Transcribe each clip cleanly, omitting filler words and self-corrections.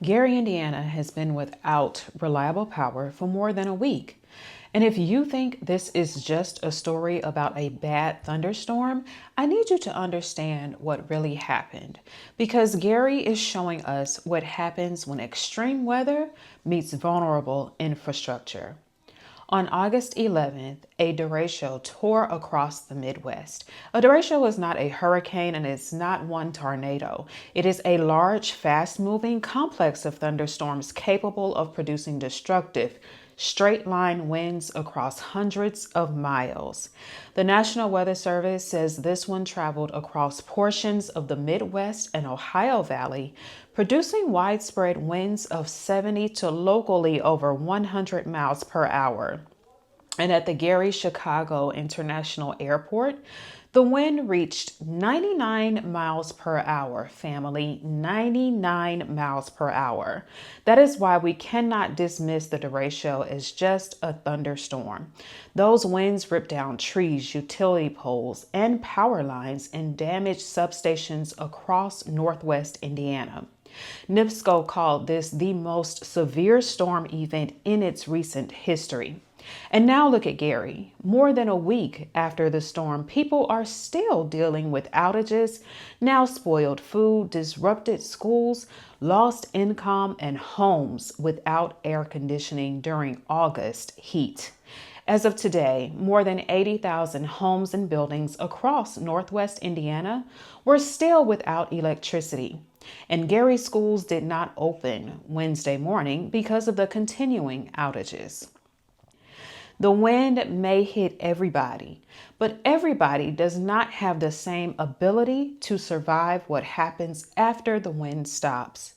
Gary, Indiana has been without reliable power for more than a week. And if you think this is just a story about a bad thunderstorm, I need you to understand what really happened. Because Gary is showing us what happens when extreme weather meets vulnerable infrastructure. On August 11th, a derecho tore across the Midwest. A derecho is not a hurricane and it's not one tornado. It is a large, fast-moving complex of thunderstorms capable of producing destructive, straight-line winds across hundreds of miles. The National Weather Service says this one traveled across portions of the Midwest and Ohio Valley, producing widespread winds of 70 to locally over 100 miles per hour. And at the Gary Chicago International Airport, the wind reached 99 miles per hour, family, 99 miles per hour. That is why we cannot dismiss the derecho as just a thunderstorm. Those winds ripped down trees, utility poles, and power lines and damaged substations across Northwest Indiana. NIPSCO called this the most severe storm event in its recent history. And now look at Gary. More than a week after the storm, people are still dealing with outages, now spoiled food, disrupted schools, lost income, and homes without air conditioning during August heat. As of today, more than 80,000 homes and buildings across Northwest Indiana were still without electricity. And Gary schools did not open Wednesday morning because of the continuing outages. The wind may hit everybody, but everybody does not have the same ability to survive what happens after the wind stops.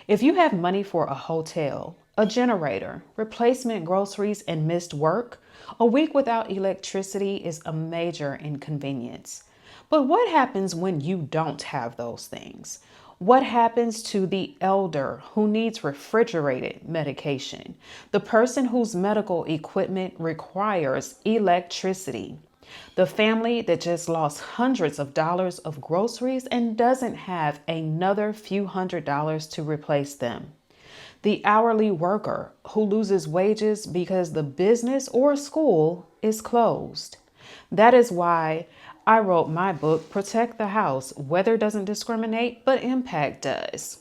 If you have money for a hotel, a generator, replacement groceries, and missed work, a week without electricity is a major inconvenience. But what happens when you don't have those things? What happens to the elder who needs refrigerated medication? The person whose medical equipment requires electricity? The family that just lost hundreds of dollars of groceries and doesn't have another few $100s to replace them? The hourly worker who loses wages because the business or school is closed. That is why I wrote my book, Protect the House. Weather doesn't discriminate, but impact does.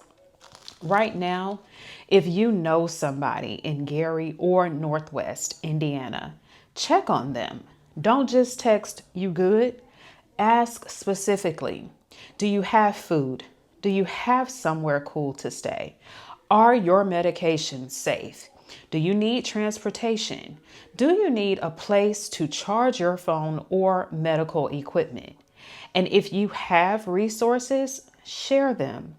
Right now, if you know somebody in Gary or Northwest Indiana, check on them. Don't just text, "You good?" Ask specifically, do you have food? Do you have somewhere cool to stay? Are your medications safe? Do you need transportation? Do you need a place to charge your phone or medical equipment? And if you have resources, share them.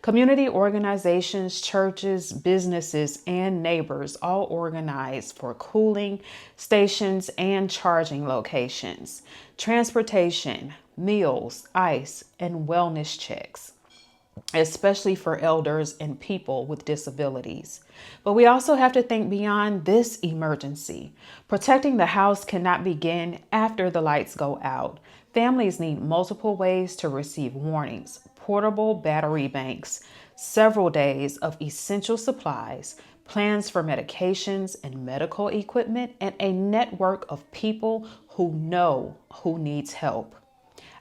Community organizations, churches, businesses, and neighbors all organize for cooling stations and charging locations, transportation, meals, ice, and wellness checks, especially for elders and people with disabilities. But we also have to think beyond this emergency. Protecting the house cannot begin after the lights go out. Families need multiple ways to receive warnings, portable battery banks, several days of essential supplies, plans for medications and medical equipment, and a network of people who know who needs help.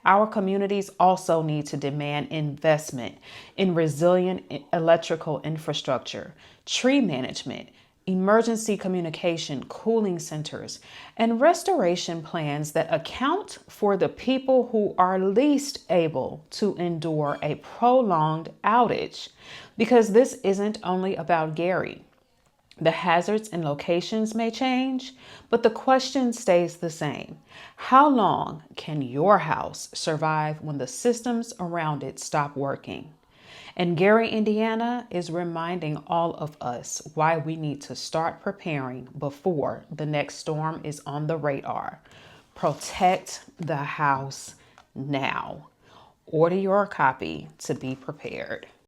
Our communities also need to demand investment in resilient electrical infrastructure, tree management, emergency communication, cooling centers, and restoration plans that account for the people who are least able to endure a prolonged outage. Because this isn't only about Gary. The hazards and locations may change, but the question stays the same. How long can your house survive when the systems around it stop working? And Gary, Indiana is reminding all of us why we need to start preparing before the next storm is on the radar. Protect the house now. Order your copy to be prepared.